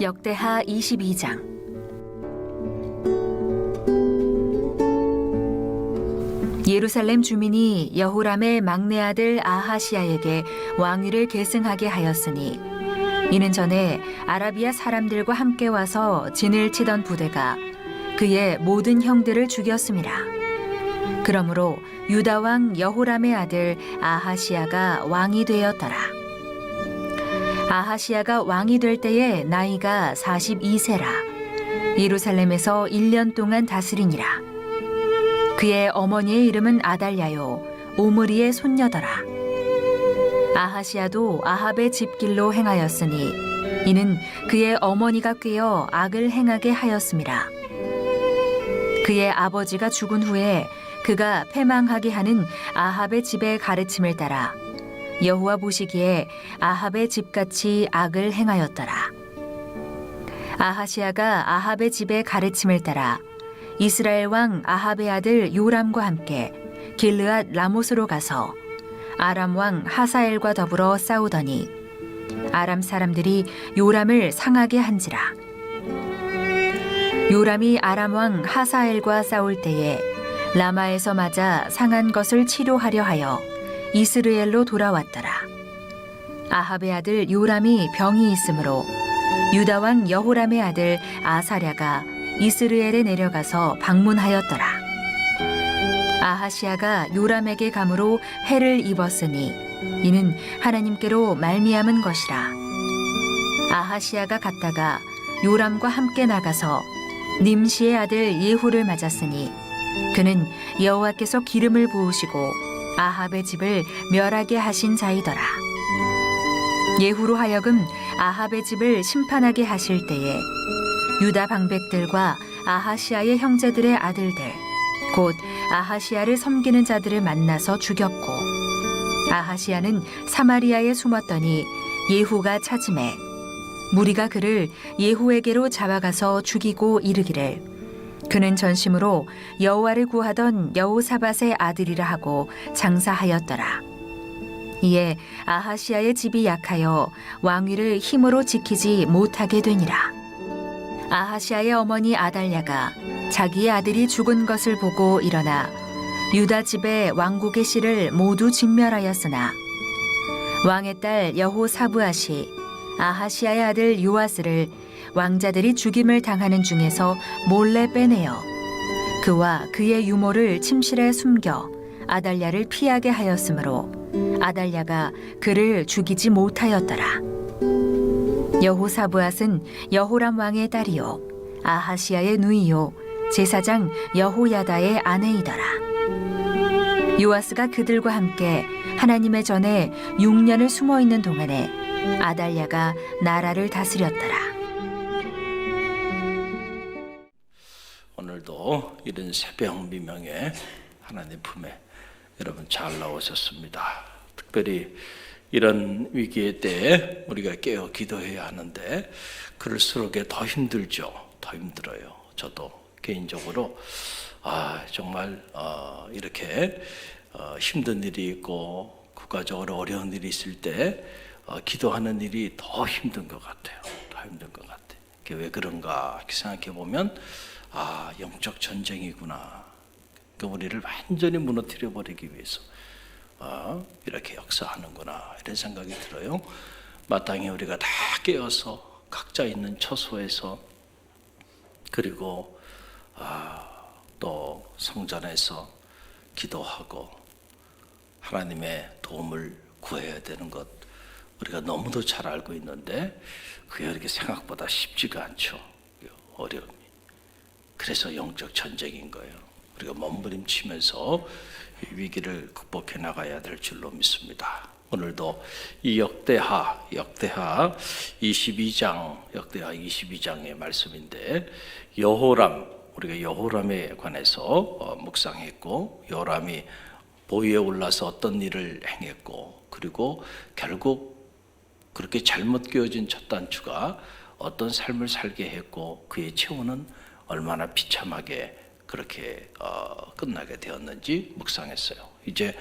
역대하 22장. 예루살렘 주민이 여호람의 막내 아들 아하시야에게 왕위를 계승하게 하였으니 이는 전에 아라비아 사람들과 함께 와서 진을 치던 부대가 그의 모든 형들을 죽였습니다. 그러므로 유다 왕 여호람의 아들 아하시야가 왕이 되었더라. 아하시야가 왕이 될 때에 나이가 42세라. 예루살렘에서 1년 동안 다스리니라. 그의 어머니의 이름은 아달랴요 오므리의 손녀더라. 아하시야도 아합의 집길로 행하였으니 이는 그의 어머니가 꾀어 악을 행하게 하였음이라. 그의 아버지가 죽은 후에 그가 패망하게 하는 아합의 집의 가르침을 따라 여호와 보시기에 아합의 집같이 악을 행하였더라. 아하시야가 아합의 집의 가르침을 따라 이스라엘 왕 아합의 아들 요람과 함께 길르앗 라못으로 가서 아람 왕 하사엘과 더불어 싸우더니 아람 사람들이 요람을 상하게 한지라. 요람이 아람 왕 하사엘과 싸울 때에 라마에서 맞아 상한 것을 치료하려 하여 이스르엘로 돌아왔더라. 아합의 아들 요람이 병이 있으므로 유다 왕 여호람의 아들 아사랴가 이스르엘에 내려가서 방문하였더라. 아하시야가 요람에게 감으로 해를 입었으니 이는 하나님께로 말미암은 것이라. 아하시야가 갔다가 요람과 함께 나가서 님시의 아들 예후를 맞았으니 그는 여호와께서 기름을 부으시고 아합의 집을 멸하게 하신 자이더라. 예후로 하여금 아합의 집을 심판하게 하실 때에 유다 방백들과 아하시야의 형제들의 아들들 곧 아하시야를 섬기는 자들을 만나서 죽였고 아하시야는 사마리아에 숨었더니 예후가 찾음에 무리가 그를 예후에게로 잡아가서 죽이고 이르기를 그는 전심으로 여호와를 구하던 여호사밧의 아들이라 하고 장사하였더라. 이에 아하시야의 집이 약하여 왕위를 힘으로 지키지 못하게 되니라. 아하시야의 어머니 아달랴가 자기의 아들이 죽은 것을 보고 일어나 유다 집의 왕국의 씨를 모두 진멸하였으나 왕의 딸 여호사브앗이 아하시야의 아들 요아스를 왕자들이 죽임을 당하는 중에서 몰래 빼내어 그와 그의 유모를 침실에 숨겨 아달랴를 피하게 하였으므로 아달랴가 그를 죽이지 못하였더라. 여호사브앗은 여호람 왕의 딸이요 아하시야의 누이요 제사장 여호야다의 아내이더라. 요아스가 그들과 함께 하나님의 전에 6년을 숨어 있는 동안에 아달랴가 나라를 다스렸더라. 오늘도 이런 새벽 미명에 하나님 품에 여러분 잘 나오셨습니다. 특별히 이런 위기의 때에 우리가 깨어 기도해야 하는데 그럴수록 더 힘들죠. 더 힘들어요. 저도 개인적으로 정말 이렇게 힘든 일이 있고 국가적으로 어려운 일이 있을 때 기도하는 일이 더 힘든 것 같아요. 더 힘든 것 같아요. 그게 왜 그런가 이렇게 생각해 보면 영적 전쟁이구나. 우리를 완전히 무너뜨려 버리기 위해서 이렇게 역사하는구나 이런 생각이 들어요. 마땅히 우리가 다 깨어서 각자 있는 처소에서 그리고 또 성전에서 기도하고 하나님의 도움을 구해야 되는 것 우리가 너무도 잘 알고 있는데 그게 이렇게 생각보다 쉽지가 않죠. 어려움이. 그래서 영적 전쟁인 거예요. 우리가 몸부림치면서 이 위기를 극복해 나가야 될 줄로 믿습니다. 오늘도 이 역대하 22장의 말씀인데 우리가 여호람에 관해서 묵상했고 여호람이 보위에 올라서 어떤 일을 행했고 그리고 결국 그렇게 잘못 끼워진 첫 단추가 어떤 삶을 살게 했고 그의 최후는 얼마나 비참하게 그렇게 끝나게 되었는지 묵상했어요. 이제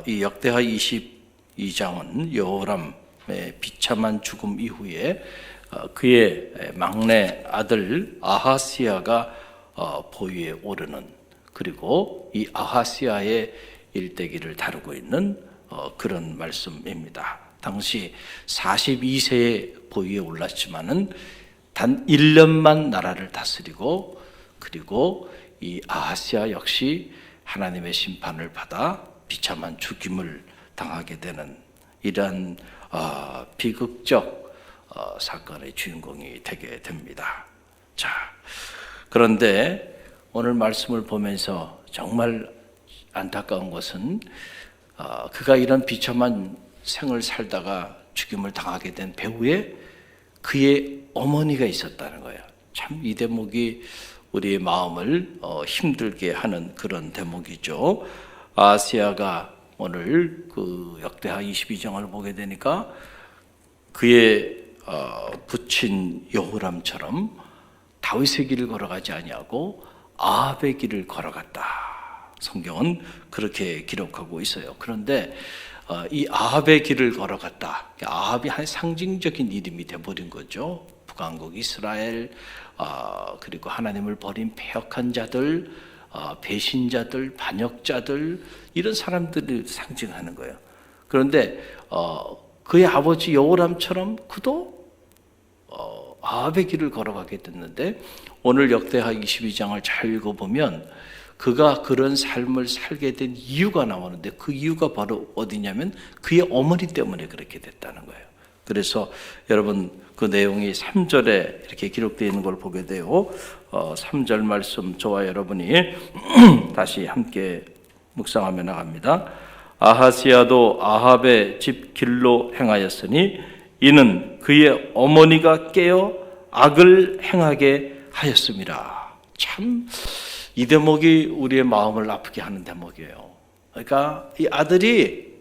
이 역대하 22장은 여호람의 비참한 죽음 이후에 그의 막내 아들 아하시아가 보위에 오르는, 그리고 이 아하시아의 일대기를 다루고 있는 그런 말씀입니다. 당시 42세에 보위에 올랐지만은 단 1년만 나라를 다스리고, 그리고 이 아하시아 역시 하나님의 심판을 받아 비참한 죽임을 당하게 되는 이러한 비극적 사건의 주인공이 되게 됩니다. 자, 그런데 오늘 말씀을 보면서 정말 안타까운 것은 그가 이런 비참한 생을 살다가 죽임을 당하게 된 배후에 그의 어머니가 있었다는 거예요. 참 이 대목이 우리의 마음을 힘들게 하는 그런 대목이죠. 아하시아가 오늘 그 역대하 22장을 보게 되니까 그의 부친 여호람처럼 다윗의 길을 걸어가지 아니하고 아합의 길을 걸어갔다. 성경은 그렇게 기록하고 있어요. 그런데 이 아합의 길을 걸어갔다. 아합이 한 상징적인 이름이 돼버린 거죠. 북왕국 이스라엘, 그리고 하나님을 버린 패역한 자들, 배신자들, 반역자들, 이런 사람들을 상징하는 거예요. 그런데 그의 아버지 여호람처럼 그도 아합의 길을 걸어가게 됐는데, 오늘 역대하 22장을 잘 읽어보면 그가 그런 삶을 살게 된 이유가 나오는데, 그 이유가 바로 어디냐면 그의 어머니 때문에 그렇게 됐다는 거예요. 그래서 여러분 그 내용이 3절에 이렇게 기록되어 있는 걸 보게 돼요. 3절 말씀 저와 여러분이 다시 함께 묵상하며 나갑니다. 아하시아도 아합의 집 길로 행하였으니 이는 그의 어머니가 깨어 악을 행하게 하였습니다. 참 이 대목이 우리의 마음을 아프게 하는 대목이에요. 그러니까 이 아들이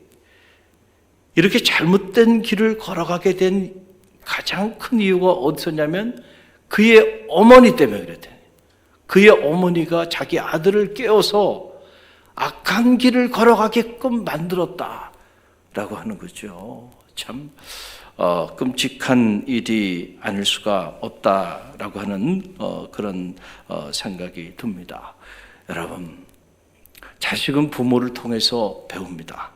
이렇게 잘못된 길을 걸어가게 된 가장 큰 이유가 어디서냐면 그의 어머니 때문에 그랬대. 그의 어머니가 자기 아들을 깨워서 악한 길을 걸어가게끔 만들었다라고 하는 거죠. 참 끔찍한 일이 아닐 수가 없다라고 하는 그런 생각이 듭니다. 여러분, 자식은 부모를 통해서 배웁니다.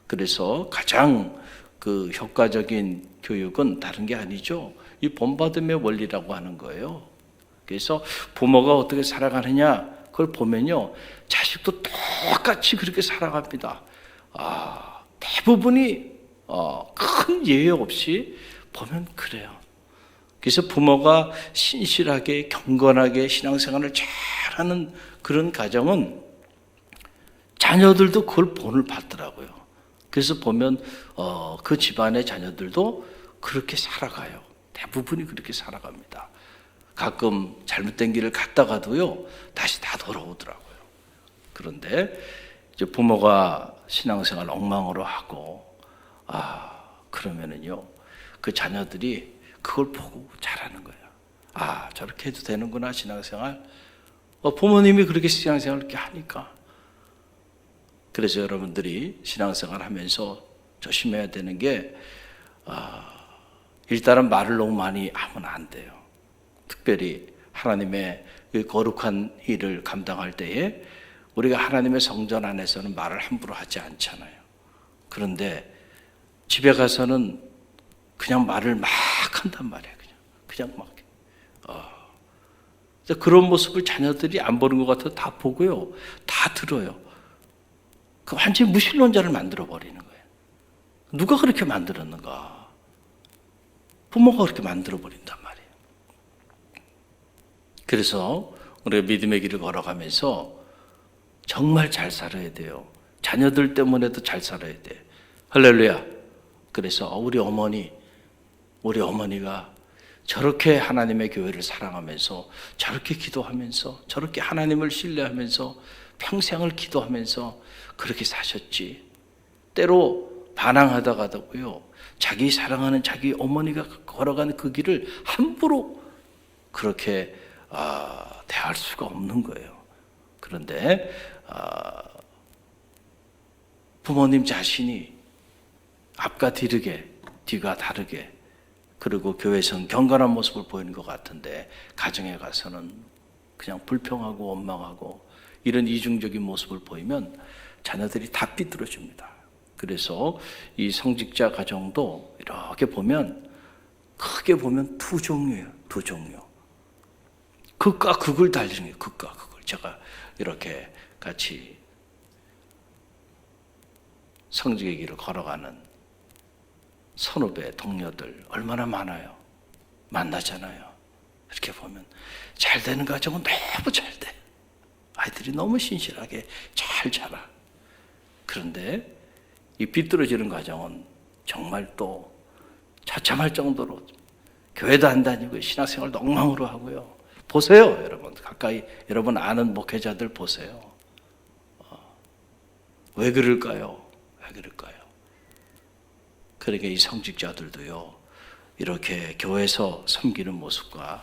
그래서 가장 그 효과적인 교육은 다른 게 아니죠. 이 본받음의 원리라고 하는 거예요. 그래서 부모가 어떻게 살아가느냐 그걸 보면요, 자식도 똑같이 그렇게 살아갑니다. 대부분이 큰 예외 없이 보면 그래요. 그래서 부모가 신실하게 경건하게 신앙생활을 잘하는 그런 가정은 자녀들도 그걸 본을 받더라고요. 그래서 보면 그 집안의 자녀들도 그렇게 살아가요. 대부분이 그렇게 살아갑니다. 가끔 잘못된 길을 갔다가도요, 다시 다 돌아오더라고요. 그런데 이제 부모가 신앙생활 엉망으로 하고 그러면은요, 그 자녀들이 그걸 보고 잘하는 거예요. 저렇게 해도 되는구나 신앙생활. 부모님이 그렇게 신앙생활을 이렇게 하니까. 그래서 여러분들이 신앙생활 하면서 조심해야 되는 게, 일단은 말을 너무 많이 하면 안 돼요. 특별히 하나님의 거룩한 일을 감당할 때에 우리가 하나님의 성전 안에서는 말을 함부로 하지 않잖아요. 그런데 집에 가서는 그냥 말을 막 한단 말이에요. 그냥 막. 그런 모습을 자녀들이 안 보는 것 같아도 다 보고요, 다 들어요. 그 완전히 무신론자를 만들어 버리는 거예요. 누가 그렇게 만들었는가? 부모가 그렇게 만들어 버린단 말이에요. 그래서 우리가 믿음의 길을 걸어가면서 정말 잘 살아야 돼요. 자녀들 때문에도 잘 살아야 돼. 할렐루야. 그래서 우리 어머니가 저렇게 하나님의 교회를 사랑하면서, 저렇게 기도하면서, 저렇게 하나님을 신뢰하면서 평생을 기도하면서 그렇게 사셨지. 때로 반항하다가도요, 자기 사랑하는 자기 어머니가 걸어가는 그 길을 함부로 그렇게 대할 수가 없는 거예요. 그런데 부모님 자신이 앞과 뒤가 다르게 그리고 교회에서는 경건한 모습을 보이는 것 같은데 가정에 가서는 그냥 불평하고 원망하고 이런 이중적인 모습을 보이면 자녀들이 다 삐뚤어집니다. 그래서 이 성직자 가정도 이렇게 보면 크게 보면 두 종류예요. 두 종류. 극과 극을 달리는 거예요. 극과 극을. 제가 이렇게 같이 성직의 길을 걸어가는 선후배 동료들 얼마나 많아요. 만나잖아요. 이렇게 보면 잘 되는 가정은 너무 잘 돼. 아이들이 너무 신실하게 잘 자라. 그런데 이 비뚤어지는 가정은 정말 또 처참할 정도로 교회도 안 다니고 신학생활도 엉망으로 하고요. 보세요, 여러분. 가까이 여러분 아는 목회자들 보세요. 왜 그럴까요? 왜 그럴까요? 그러니까 이 성직자들도요, 이렇게 교회에서 섬기는 모습과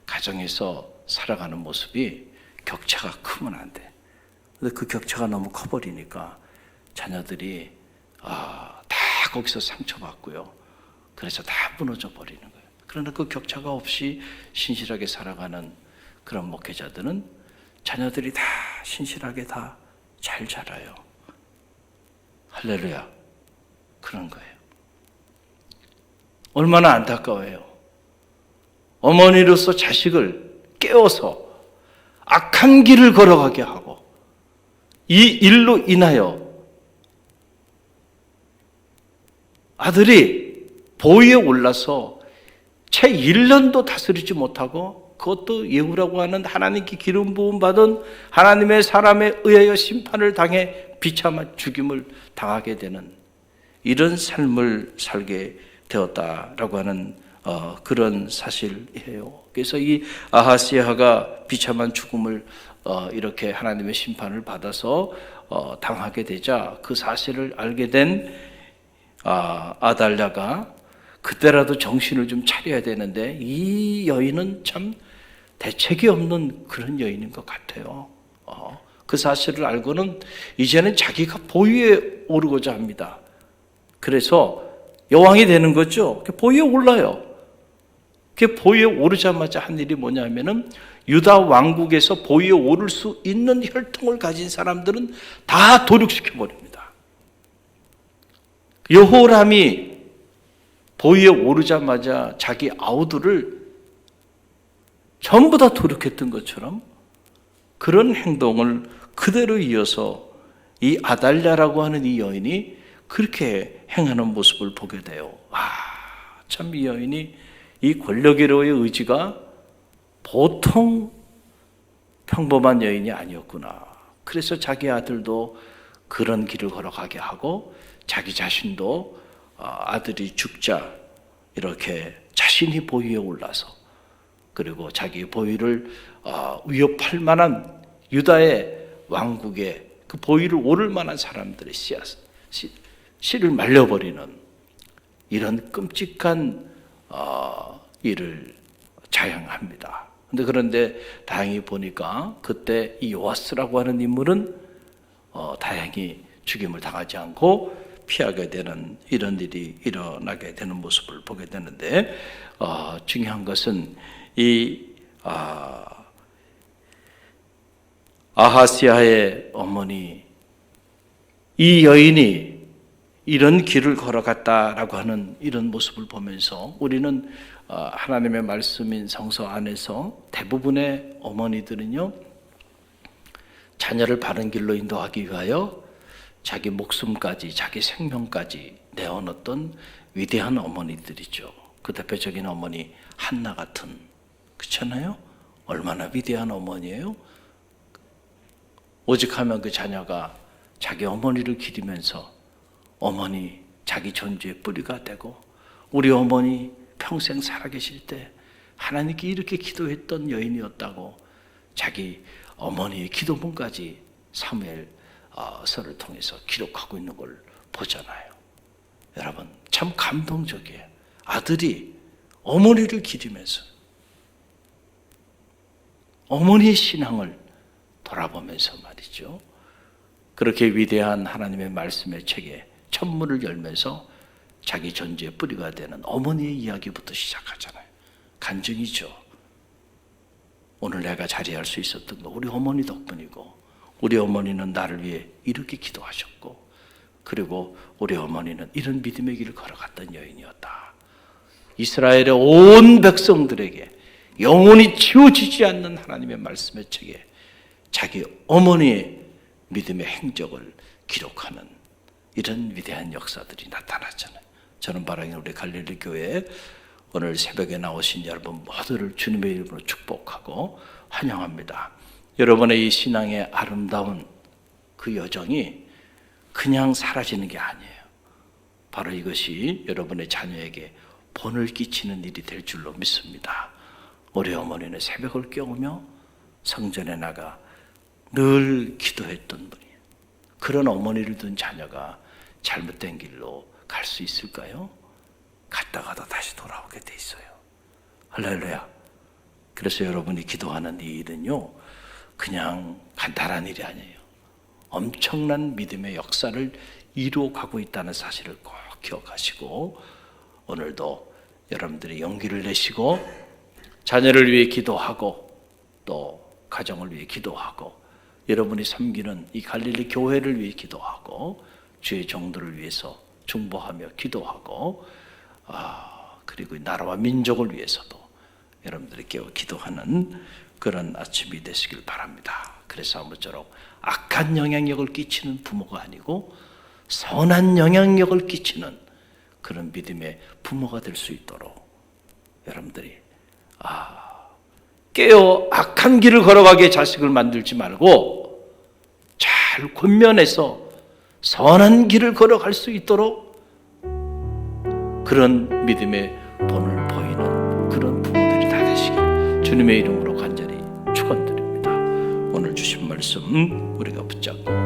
가정에서 살아가는 모습이 격차가 크면 안 돼. 근데 그 격차가 너무 커버리니까 자녀들이 다 거기서 상처받고요. 그래서 다 무너져 버리는 거예요. 그러나 그 격차가 없이 신실하게 살아가는 그런 목회자들은 자녀들이 다 신실하게 다 잘 자라요. 할렐루야. 그런 거예요. 얼마나 안타까워요. 어머니로서 자식을 깨워서 악한 길을 걸어가게 하고 이 일로 인하여 아들이 보위에 올라서 채 1년도 다스리지 못하고 그것도 예후라고 하는 하나님께 기름 부음 받은 하나님의 사람에 의하여 심판을 당해 비참한 죽임을 당하게 되는 이런 삶을 살게 되었다라고 하는 그런 사실이에요. 그래서 이 아하스야가 비참한 죽음을 이렇게 하나님의 심판을 받아서 당하게 되자 그 사실을 알게 된 아달랴가 그때라도 정신을 좀 차려야 되는데 이 여인은 참 대책이 없는 그런 여인인 것 같아요. 그 사실을 알고는 이제는 자기가 보위에 오르고자 합니다. 그래서 여왕이 되는 거죠. 보위에 올라요. 그 보위에 오르자마자 한 일이 뭐냐면은 유다 왕국에서 보위에 오를 수 있는 혈통을 가진 사람들은 다 도륙시켜 버립니다. 여호람이 보위에 오르자마자 자기 아우들을 전부 다 도륙했던 것처럼 그런 행동을 그대로 이어서 이 아달랴라고 하는 이 여인이 그렇게 행하는 모습을 보게 돼요. 참 이 여인이 이 권력으로의 의지가 보통 평범한 여인이 아니었구나. 그래서 자기 아들도 그런 길을 걸어가게 하고 자기 자신도 아들이 죽자 이렇게 자신이 보위에 올라서 그리고 자기 보위를 위협할 만한 유다의 왕국에 그 보위를 오를 만한 사람들의 씨를 말려버리는 이런 끔찍한 일을 자행합니다. 그런데 다행히 보니까 그때 이 요아스라고 하는 인물은 다행히 죽임을 당하지 않고 피하게 되는 이런 일이 일어나게 되는 모습을 보게 되는데 중요한 것은 이 아하스야의 어머니 이 여인이 이런 길을 걸어갔다라고 하는 이런 모습을 보면서 우리는 하나님의 말씀인 성서 안에서 대부분의 어머니들은요 자녀를 바른 길로 인도하기 위하여 자기 목숨까지 자기 생명까지 내어놓던 위대한 어머니들이죠. 그 대표적인 어머니 한나 같은 그렇잖아요. 얼마나 위대한 어머니예요. 오직하면 그 자녀가 자기 어머니를 기리면서 어머니 자기 존재의 뿌리가 되고 우리 어머니 평생 살아계실 때 하나님께 이렇게 기도했던 여인이었다고 자기 어머니의 기도문까지 사무엘서를 통해서 기록하고 있는 걸 보잖아요. 여러분 참 감동적이에요. 아들이 어머니를 기리면서 어머니의 신앙을 돌아보면서 말이죠. 그렇게 위대한 하나님의 말씀의 책에 천문을 열면서 자기 존재의 뿌리가 되는 어머니의 이야기부터 시작하잖아요. 간증이죠. 오늘 내가 자리할 수 있었던 거 우리 어머니 덕분이고, 우리 어머니는 나를 위해 이렇게 기도하셨고, 그리고 우리 어머니는 이런 믿음의 길을 걸어갔던 여인이었다. 이스라엘의 온 백성들에게 영원히 지워지지 않는 하나님의 말씀의 책에 자기 어머니의 믿음의 행적을 기록하는 이런 위대한 역사들이 나타났잖아요. 저는 바로 우리 갈릴리 교회에 오늘 새벽에 나오신 여러분 모두를 주님의 이름으로 축복하고 환영합니다. 여러분의 이 신앙의 아름다운 그 여정이 그냥 사라지는 게 아니에요. 바로 이것이 여러분의 자녀에게 본을 끼치는 일이 될 줄로 믿습니다. 우리 어머니는 새벽을 깨우며 성전에 나가 늘 기도했던 분이에요. 그런 어머니를 둔 자녀가 잘못된 길로 갈 수 있을까요? 갔다가도 다시 돌아오게 돼 있어요. 할렐루야. 그래서 여러분이 기도하는 이 일은요, 그냥 간단한 일이 아니에요. 엄청난 믿음의 역사를 이루어가고 있다는 사실을 꼭 기억하시고, 오늘도 여러분들이 용기를 내시고 자녀를 위해 기도하고 또 가정을 위해 기도하고 여러분이 섬기는 이 갈릴리 교회를 위해 기도하고 주의 종들을 위해서 중보하며 기도하고, 그리고 나라와 민족을 위해서도 여러분들이 깨어 기도하는 그런 아침이 되시길 바랍니다. 그래서 아무쪼록 악한 영향력을 끼치는 부모가 아니고 선한 영향력을 끼치는 그런 믿음의 부모가 될 수 있도록 여러분들이 깨어 악한 길을 걸어가게 자식을 만들지 말고 잘 권면해서 선한 길을 걸어갈 수 있도록 그런 믿음의 본을 보이는 그런 부모들이 다 되시길 주님의 이름으로 간절히 축원드립니다. 오늘 주신 말씀 우리가 붙잡고